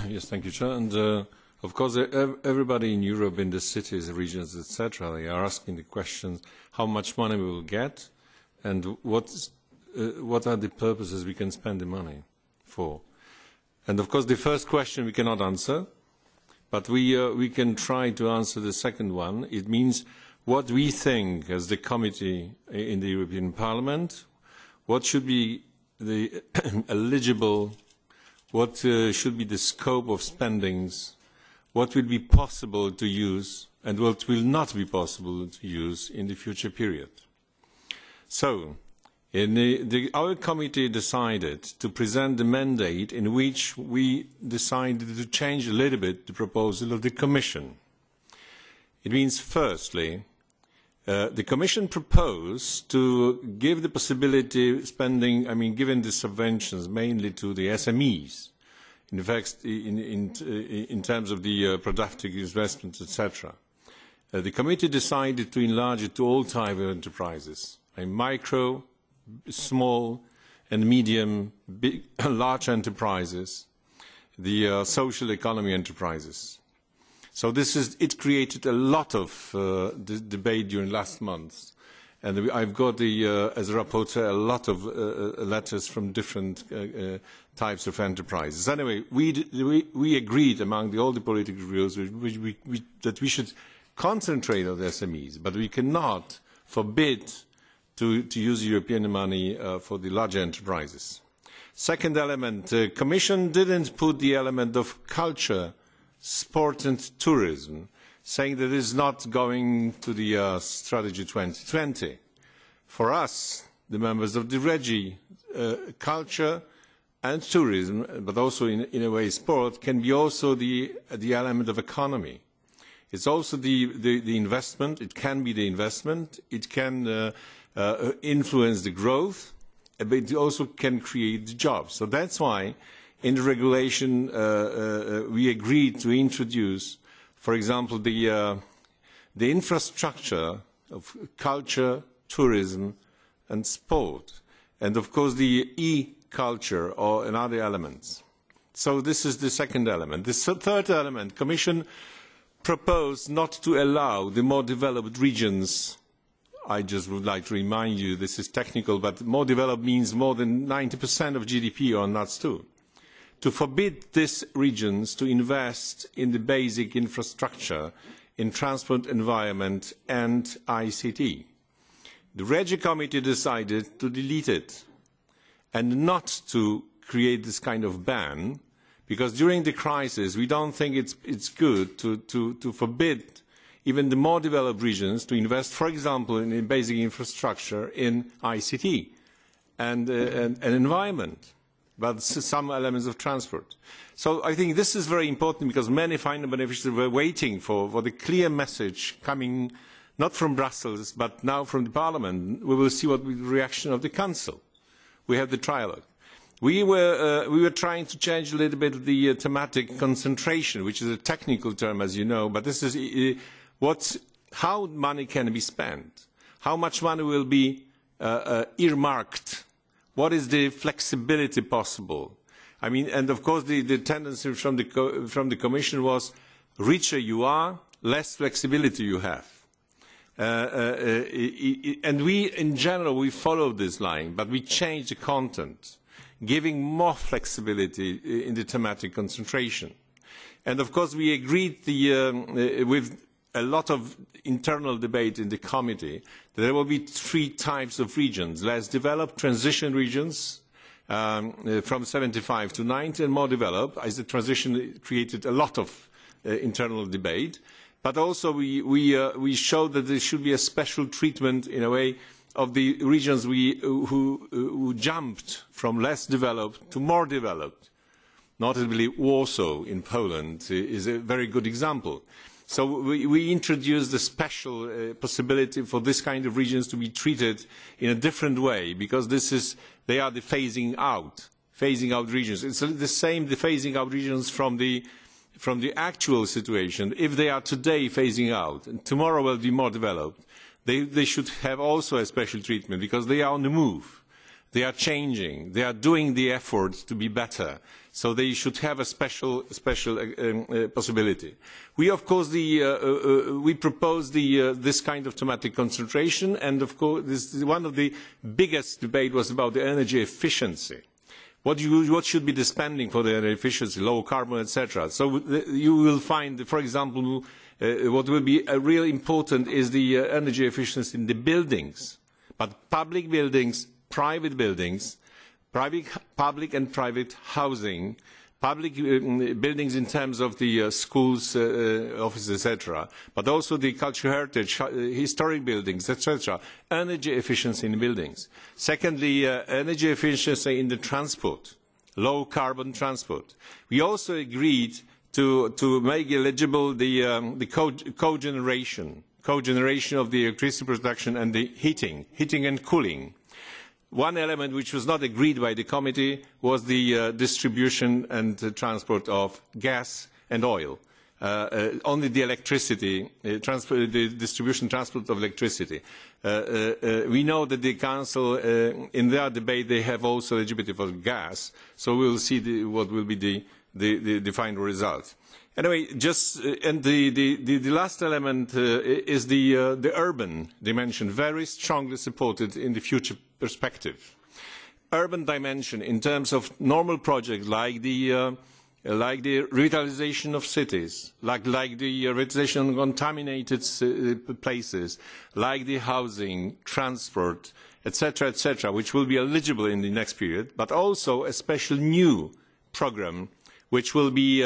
Yes, thank you, Chair. And of course, everybody in Europe, in the cities, regions, etc., they are asking the questions: how much money we will get, and what are the purposes we can spend the money for? And of course, the first question we cannot answer, but we can try to answer the second one. It means what we think as the committee in the European Parliament, what should be the eligible, what should be the scope of spendings, what will be possible to use and what will not be possible to use in the future period. So, our committee decided to present the mandate in which we decided to change a little bit the proposal of the Commission. It means, firstly, the Commission proposed to give the possibility of spending, given the subventions mainly to the SMEs, in fact, in terms of the productive investments, etc. The committee decided to enlarge it to all types of enterprises, micro, small and medium, big, large enterprises, the social economy enterprises. So it created a lot of debate during last month. And I've got, as a rapporteur, a lot of letters from different types of enterprises. Anyway, we agreed among all the political groups that we should concentrate on the SMEs, but we cannot forbid to use European money for the larger enterprises. Second element, the Commission didn't put the element of culture, sport and tourism, saying that it is not going to the strategy 2020. For us, the members of the REGI, culture and tourism, but also in a way sport, can be also the element of economy. It's also the investment, it can be the investment, it can influence the growth, but it also can create jobs. So that's why in the regulation we agreed to introduce, for example, the infrastructure of culture, tourism and sport, and of course the e-culture and other elements. So this is the second element. The third element, Commission proposed not to allow the more developed regions. I just would like to remind you, this is technical, but more developed means more than 90% of GDP or NUTS 2. To forbid these regions to invest in the basic infrastructure, in transport, environment and ICT. The REGI committee decided to delete it and not to create this kind of ban, because during the crisis we don't think it's good to forbid even the more developed regions to invest, for example, in basic infrastructure, in ICT and environment, but some elements of transport. So I think this is very important because many final beneficiaries were waiting for the clear message coming not from Brussels, but now from the Parliament. We will see what will be the reaction of the Council. We have the trialogue. We were trying to change a little bit the thematic concentration, which is a technical term, as you know, but this is how money can be spent, how much money will be earmarked, what is the flexibility possible. And of course the tendency from the Commission was richer you are, less flexibility you have. And we, in general, we followed this line, but we changed the content, giving more flexibility in the thematic concentration. And of course we agreed with a lot of internal debate in the committee that there will be three types of regions: less developed, transition regions from 75 to 90, and more developed, as the transition created a lot of internal debate. But also we showed that there should be a special treatment, in a way, of the regions who jumped from less developed to more developed. Notably, Warsaw in Poland is a very good example. So we introduced a special possibility for this kind of regions to be treated in a different way, because they are the phasing out regions. It's the same, the phasing out regions from the actual situation. If they are today phasing out and tomorrow will be more developed, they should have also a special treatment because they are on the move. They are changing. They are doing the effort to be better. So they should have a special possibility. We, of course, we propose this kind of thematic concentration, and of course, one of the biggest debate was about the energy efficiency. What should be the spending for the energy efficiency, low carbon, etc. So you will find, for example, what will be really important is the energy efficiency in the buildings, but public buildings, private buildings, public and private housing, public buildings in terms of the schools, offices, etc., but also the cultural heritage, historic buildings, etc., energy efficiency in buildings. Secondly, energy efficiency in the transport, low carbon transport. We also agreed to make eligible the cogeneration of the electricity production and the heating and cooling. One element which was not agreed by the committee was the distribution and transport of gas and oil. Only the electricity, the distribution transport of electricity. We know that the Council, in their debate, they have also eligibility for gas, so we will see what will be the final result. Anyway, and the last element is the urban dimension, very strongly supported in the future perspective. Urban dimension in terms of normal projects like the revitalization of cities, like the revitalization of contaminated places, like the housing, transport, etc., which will be eligible in the next period, but also a special new programme which will be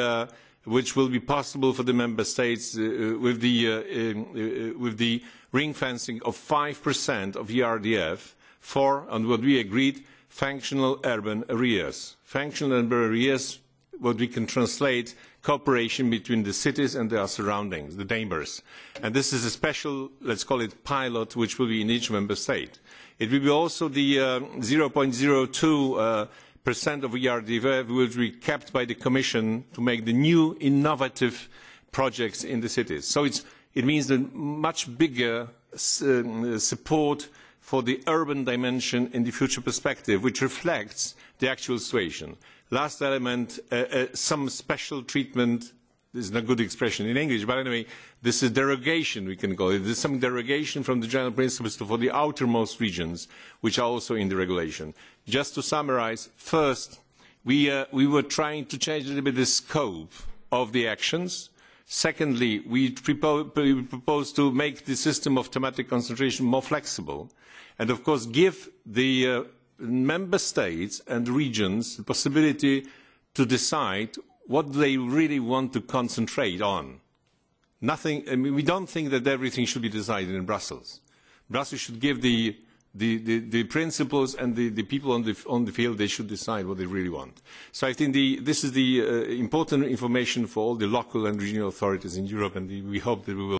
possible for the member states with the ring fencing of 5% of ERDF for, and what we agreed, functional urban areas. Functional urban areas, what we can translate, cooperation between the cities and their surroundings, the neighbours. And this is a special, let's call it pilot, which will be in each member state. It will be also the 0.02% of ERDF will be kept by the Commission to make the new innovative projects in the cities. So it means a much bigger support for the urban dimension in the future perspective, which reflects the actual situation. Last element, some special treatment. This is not a good expression in English, but anyway, this is derogation, we can call it. There is some derogation from the general principles for the outermost regions, which are also in the regulation. Just to summarise, first, we were trying to change a little bit the scope of the actions. Secondly, we propose to make the system of thematic concentration more flexible, and of course give the member states and regions the possibility to decide what they really want to concentrate on. Nothing. I mean, we don't think that everything should be decided in Brussels. Brussels should give the principles, and the people on the field, they should decide what they really want. So I think this is the important information for all the local and regional authorities in Europe, and we hope that we will